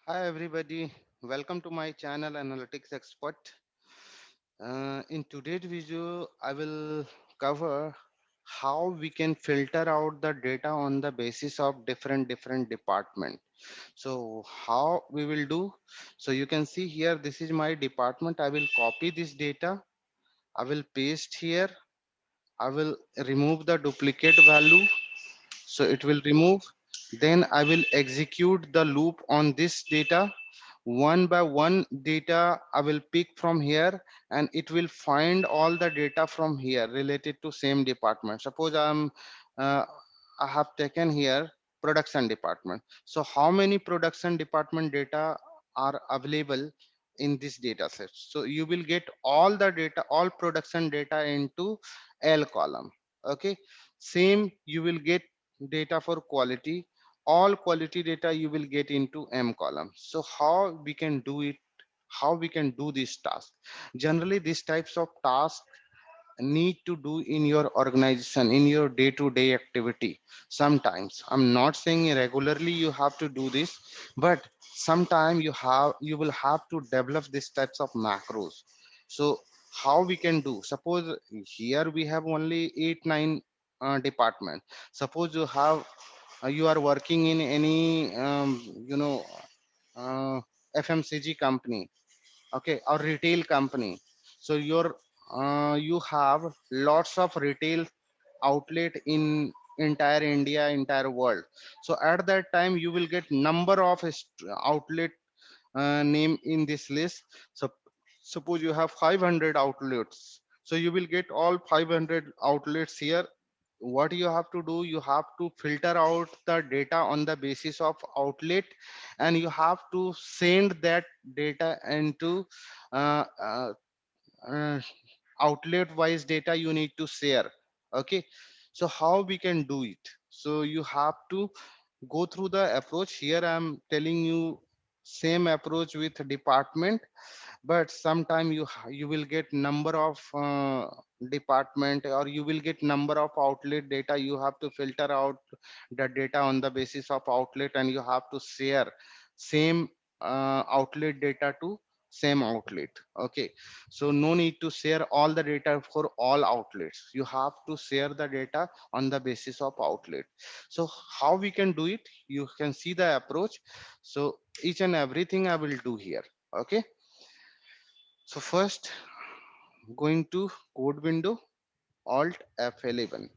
Hi everybody, welcome to my channel Analytics Expert. In today's video, I will cover how we can filter out the data on the basis of different department. So how we will do? So you can see here, this is my department. I will copy this data. I will paste here. I will remove the duplicate value. So it will remove. Then I will execute the loop on this data. One by one data I will pick from here, and it will find all the data from here related to same department. Suppose uh, I have taken here production department. So how many production department data are available in this data set? So you will get all the data, all production data into L column. Okay, same you will get data for quality. All quality data you will get into M column. So how we can do it? How we can do this task? Generally, these types of tasks need to do in your organization, in your day-to-day activity. Sometimes, I'm not saying regularly you have to do this, but sometime you will have to develop these types of macros. So how we can do? Suppose here we have only 8 9 department. Suppose you are working in any you know uh, FMCG company, okay, or retail company. So you have lots of retail outlet in entire India, entire world. So at that time you will get number of outlet name in this list. So suppose you have 500 outlets, so you will get all 500 outlets here. What you have to do, you have to filter out the data on the basis of outlet, and you have to send that data into uh, uh, uh, outlet wise data you need to share. Okay, so how we can do it? So you have to go through the approach. Here I'm telling you same approach with department, but sometime you will get number of department, or you will get number of outlet data. You have to filter out the data on the basis of outlet, and you have to share same outlet data to same outlet. Okay, so no need to share all the data for all outlets. You have to share the data on the basis of outlet. So how we can do it? You can see the approach. So each and everything I will do here. Okay, so first, going to code window, Alt F11.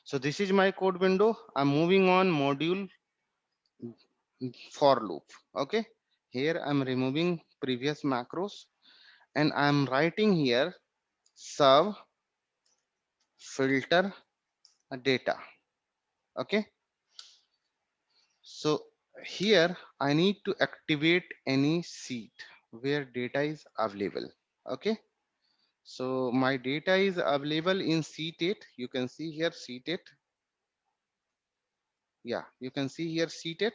So this is my code window. I'm moving on module for loop. Okay, here I'm removing previous macros, and I'm writing here sub filter data. Okay, so here I need to activate any seat where data is available. Okay, so my data is available in seat 8. You can see here seat 8. Yeah, you can see here seated.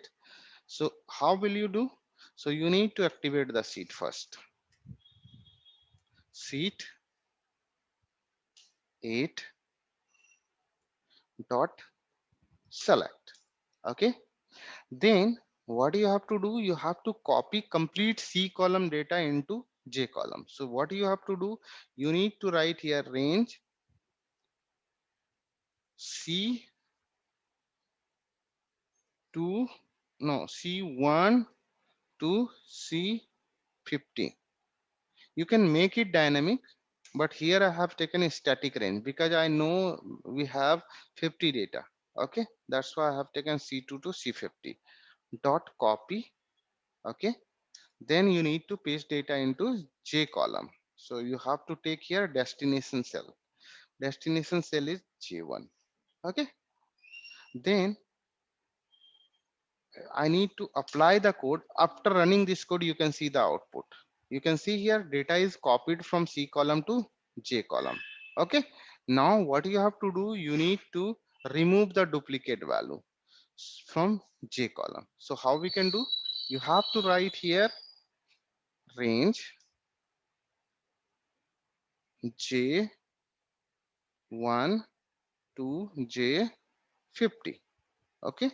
So how will you do? So you need to activate the seat first. Seat 8 dot select. Okay, then what you have to do, you have to copy complete C column data into J column. So what you have to do, you need to write here range C2, no, C1 to C50. You can make it dynamic, but here I have taken a static range because I know we have 50 data. Okay, that's why I have taken C2 to C50 dot copy. Okay, then you need to paste data into J column. So you have to take here destination cell. Destination cell is J1. Okay, then I need to apply the code. After running this code, you can see the output. You can see here data is copied from C column to J column. Okay, now what you have to do, you need to remove the duplicate value from J column. So how we can do? You have to write here range J1 to J50. Okay,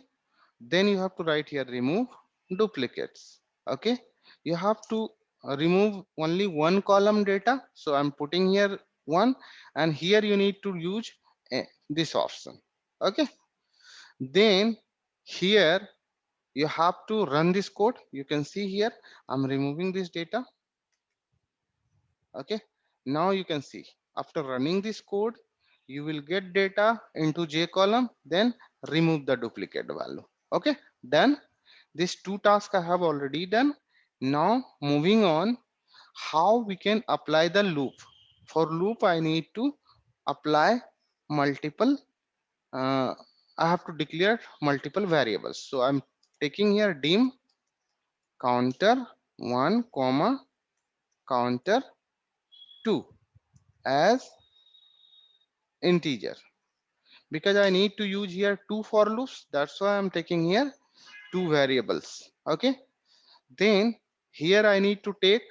then you have to write here remove duplicates. Okay, you have to remove only one column data, so I'm putting here one, and here you need to use this option. Okay, then here you have to run this code. You can see here I'm removing this data. Okay, now you can see after running this code you will get data into J column, then remove the duplicate value. Okay, done. These two tasks I have already done. Now moving on, how we can apply the loop. For loop I need to apply multiple I have to declare multiple variables. So I'm taking here dim counter 1 comma counter 2 as integer, because I need to use here two for loops. That's why I'm taking here two variables. Okay, then here I need to take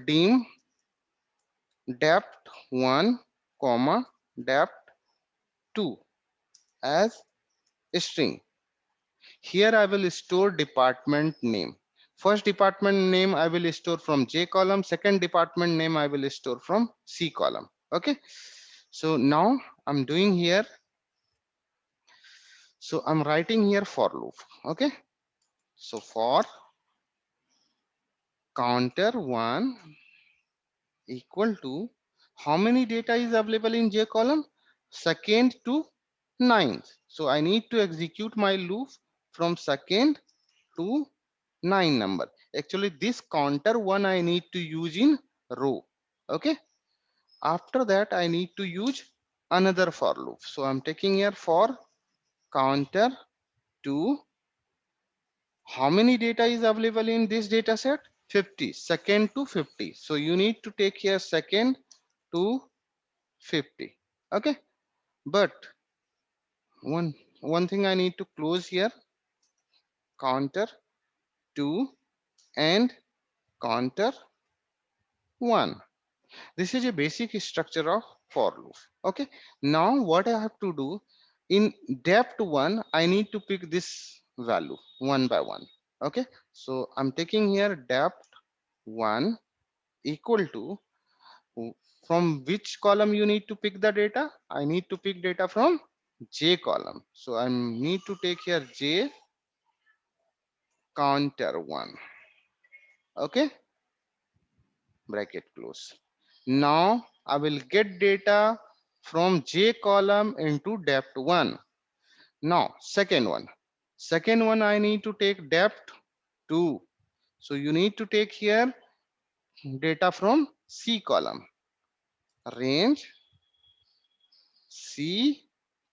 dim depth 1 comma depth 2 as string. Here I will store department name. First department name I will store from J column, second department name I will store from C column. Okay, so now I'm doing here, so I'm writing here for loop. Okay, so for counter 1 equal to how many data is available in J column, second to ninth. So I need to execute my loop from second to 9 number. Actually this counter 1 I need to use in row. Okay, after that I need to use another for loop. So I'm taking here for counter 2, how many data is available in this data set, 50, second to 50. So you need to take here second to 50. Okay, but one thing I need to close here, counter 2 and counter 1. This is a basic structure of for loop. Okay, now what I have to do, in depth 1 I need to pick this value one by one. Okay, so I'm taking here depth 1 equal to, from which column you need to pick the data, I need to pick data from J column. So I need to take here J counter 1. Okay, bracket close. Now I will get data from J column into depth 1. Now second one I need to take depth 2. So you need to take here data from C column, range C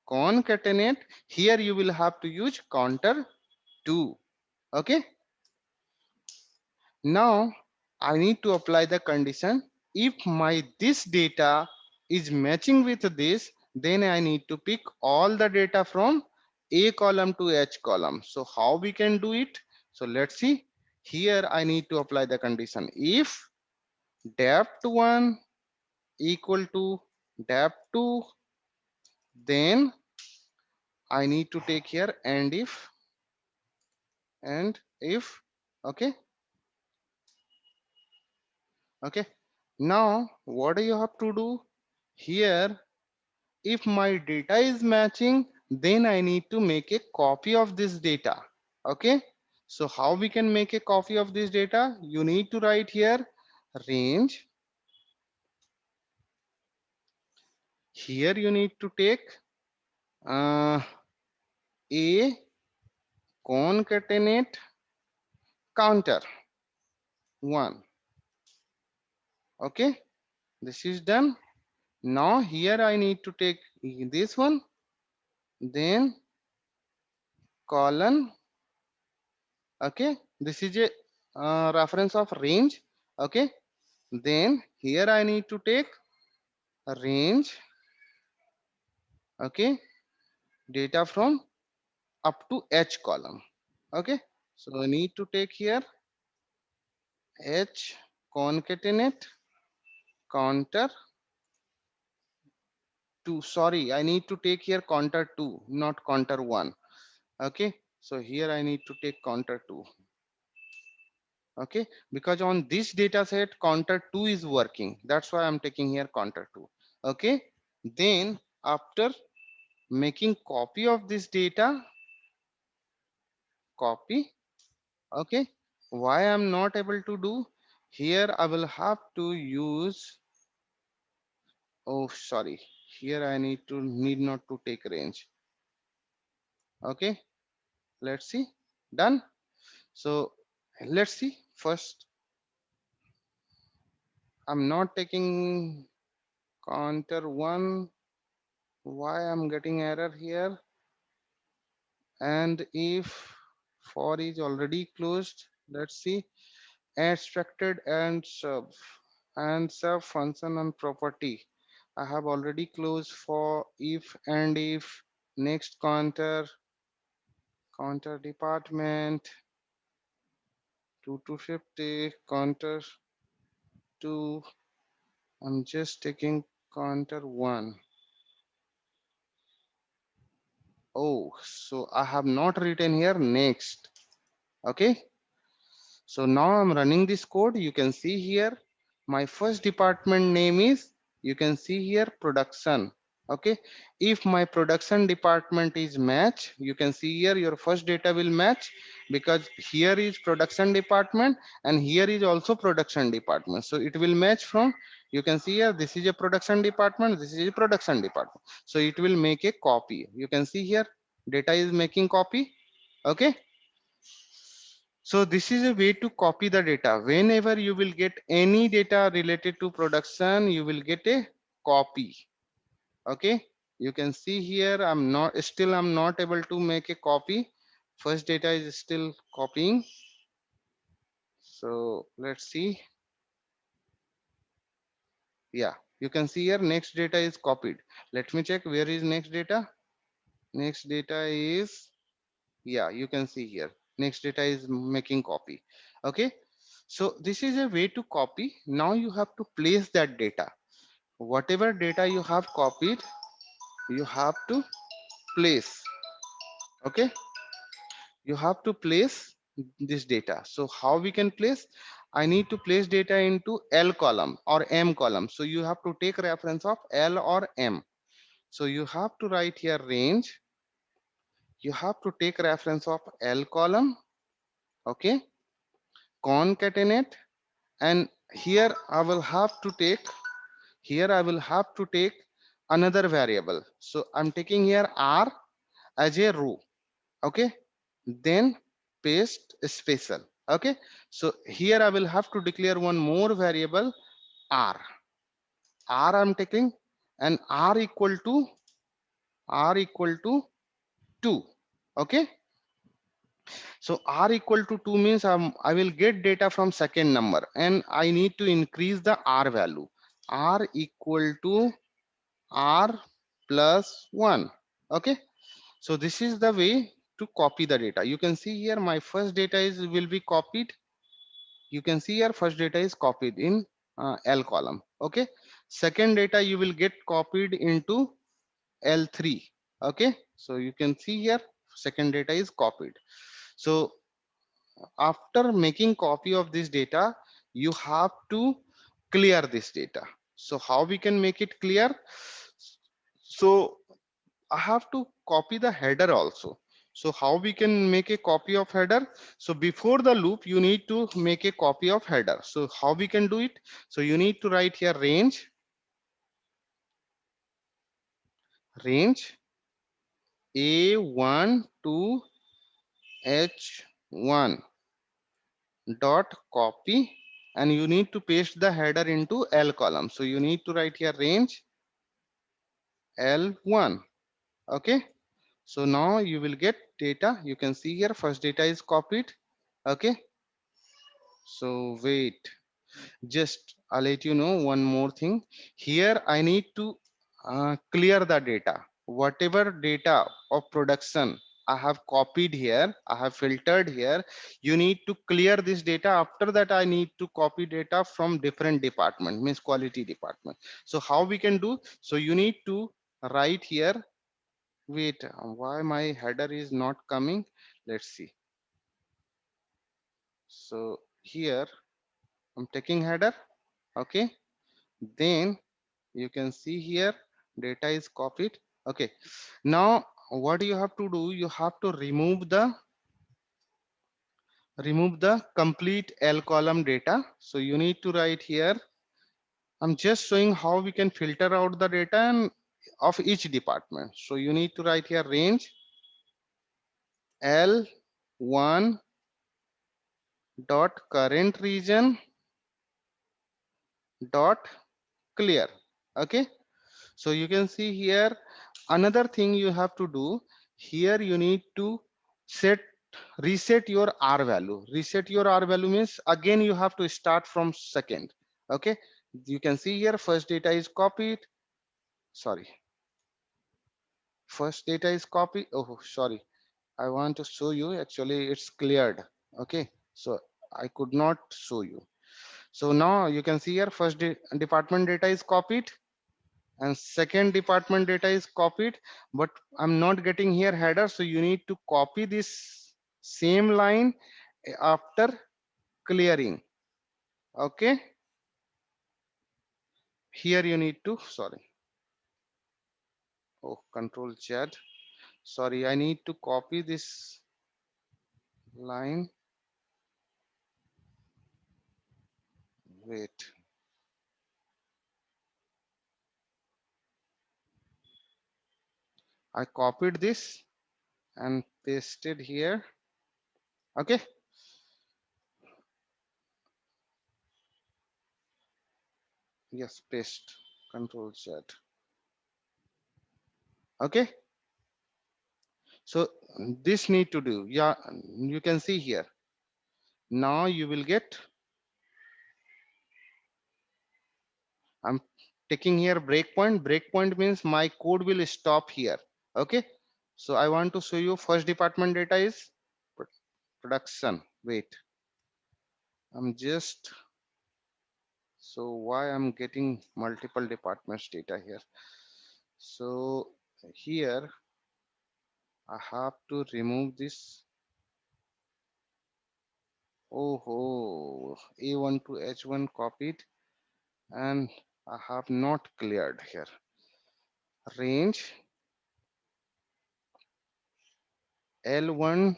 concatenate. Here you will have to use counter 2. Okay, now I need to apply the condition. If my this data is matching with this, then I need to pick all the data from A column to H column. So how we can do it? So let's see. Here I need to apply the condition. If depth 1 equal to depth 2, then I need to take here and if. Okay, okay, now what do you have to do here? If my data is matching, then I need to make a copy of this data. Okay, so how we can make a copy of this data? You need to write here range. Here you need to take a concatenate counter 1. Okay, this is done. Now here I need to take this one, then colon. Okay, this is a reference of range. Okay, then here I need to take range. Okay, data from up to H column. Okay, so I need to take here H concatenate counter 2. Sorry, I need to take here counter 2, not counter 1. Okay, So here I need to take counter 2. Okay, because on this data set counter 2 is working, that's why I'm taking here counter 2. Okay, then after making copy of this data, copy. Okay, why I'm not able to do here, I will have to use, oh sorry, here I need not to take range. Okay, let's see, done. So let's see first, I'm not taking counter 1, why I'm getting error here. And if for is already closed, let's see, extracted and sub function and property, I have already closed for if and if. Next counter department 2 to 50 counter 2, I'm just taking counter 1. Oh, so I have not written here next. Okay, so now I'm running this code. You can see here my first department name is, you can see here production. Okay, if my production department is match, you can see here your first data will match, because here is production department and here is also production department, so it will match from, you can see here this is a production department, this is a production department, so it will make a copy. You can see here data is making copy. Okay, so this is a way to copy the data. Whenever you will get any data related to production, you will get a copy. Okay, you can see here I'm not able to make a copy. First data is still copying. So let's see. Yeah, you can see here next data is copied. Let me check where is next data. Next data is, yeah, you can see here next data is making copy. Okay, so this is a way to copy. Now you have to place that data, whatever data you have copied, you have to place. Okay, you have to place this data. So how we can place, I need to place data into L column or M column, so you have to take reference of L or M. So you have to write here range, you have to take reference of L column. Okay, concatenate, and here I will have to take, here I will have to take another variable. So I'm taking here R as a row. Okay, then paste special. Okay, so here I will have to declare one more variable R. I'm taking, and R equal to 2. Okay, so R equal to 2 means I will get data from second number and I need to increase the R value. R equal to R plus 1. Okay, so this is the way to copy the data. You can see here my first data is will be copied. You can see here first data is copied in L column. Okay, second data you will get copied into L3. Okay, so you can see here second data is copied. So after making copy of this data, you have to clear this data. So how we can make it clear? So I have to copy the header also. So how we can make a copy of header? So before the loop, you need to make a copy of header. So how we can do it? So you need to write here range A1 to H1 dot copy, and you need to paste the header into L column. So you need to write here range L1. Okay, so now you will get data. You can see here first data is copied. Okay, so wait, just I'll let you know one more thing. Here I need to clear the data. Whatever data of production I have copied here, I have filtered here, you need to clear this data. After that I need to copy data from different department, means quality department. So how we can do? So you need to write here Wait, why my header is not coming? Let's see. So here I'm taking header. Okay, then you can see here data is copied. Okay, now what you have to do, you have to remove the complete L column data. So you need to write here, I'm just showing how we can filter out the data and of each department. So you need to write here range L1 dot current region dot clear. Okay, so you can see here another thing you have to do here, you need to set reset your R value. Reset your R value means again you have to start from second. Okay, you can see here first data is copied. Sorry, first data is copied. Oh, sorry, I want to show you, actually it's cleared. Okay, so I could not show you. So now you can see here first department data is copied and second department data is copied, but I'm not getting here header. So you need to copy this same line after clearing. Okay, here you need to, sorry, oh, control Z. Sorry, I need to copy this line. Wait, I copied this and pasted here. Okay, yes, paste, control Z. Okay, so this need to do, yeah, you can see here. Now you will get, I'm taking here breakpoint. Breakpoint means my code will stop here. Okay, so I want to show you first department data is production. Wait, I'm just, so why I'm getting multiple departments data here. So here I have to remove this. Oh, A1 to H1 copied and I have not cleared here. Range L1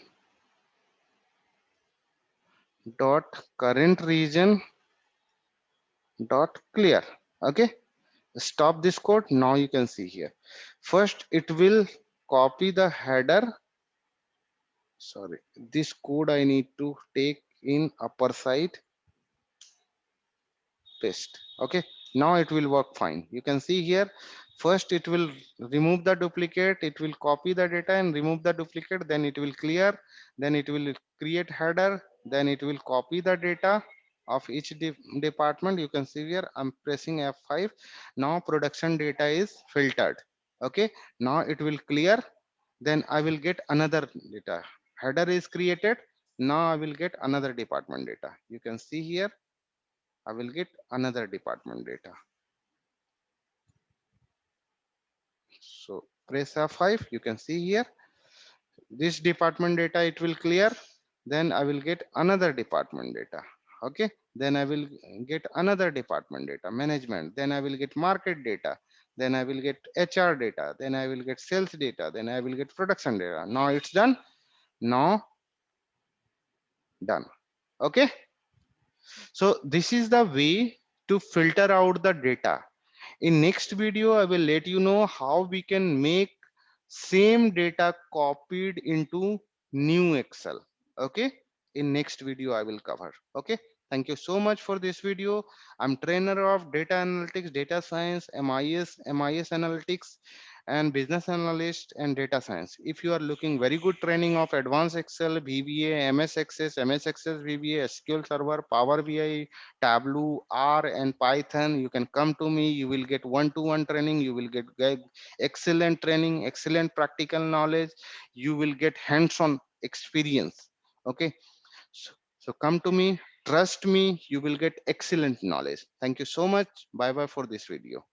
dot current region dot clear. Okay, stop this code. Now you can see here first it will copy the header. Sorry, this code I need to take in upper side, paste. Okay, now it will work fine. You can see here first it will remove the duplicate, it will copy the data and remove the duplicate, then it will clear, then it will create header, then it will copy the data of each department. You can see here I'm pressing F5. Now production data is filtered. Okay, now it will clear, then I will get another data. Header is created, now I will get another department data. You can see here I will get another department data. So press F5, you can see here this department data it will clear, then I will get another department data. Okay, then I will get another department data, management, then I will get market data, then I will get HR data, then I will get sales data, then I will get production data. Now it's done. Now done. Okay, so this is the way to filter out the data. In next video, I will let you know how we can make same data copied into new Excel. Okay. In next video, I will cover. Okay. Thank you so much for this video. I'm trainer of data analytics, data science, MIS analytics, and business analyst and data science. If you are looking very good training of advanced Excel, VBA, MS Access, MS Access VBA, SQL Server, Power BI, Tableau, R, and Python, you can come to me. You will get one-to-one training. You will get excellent training, excellent practical knowledge. You will get hands-on experience. Okay, so come to me. Trust me. You will get excellent knowledge. Thank you so much. Bye bye for this video.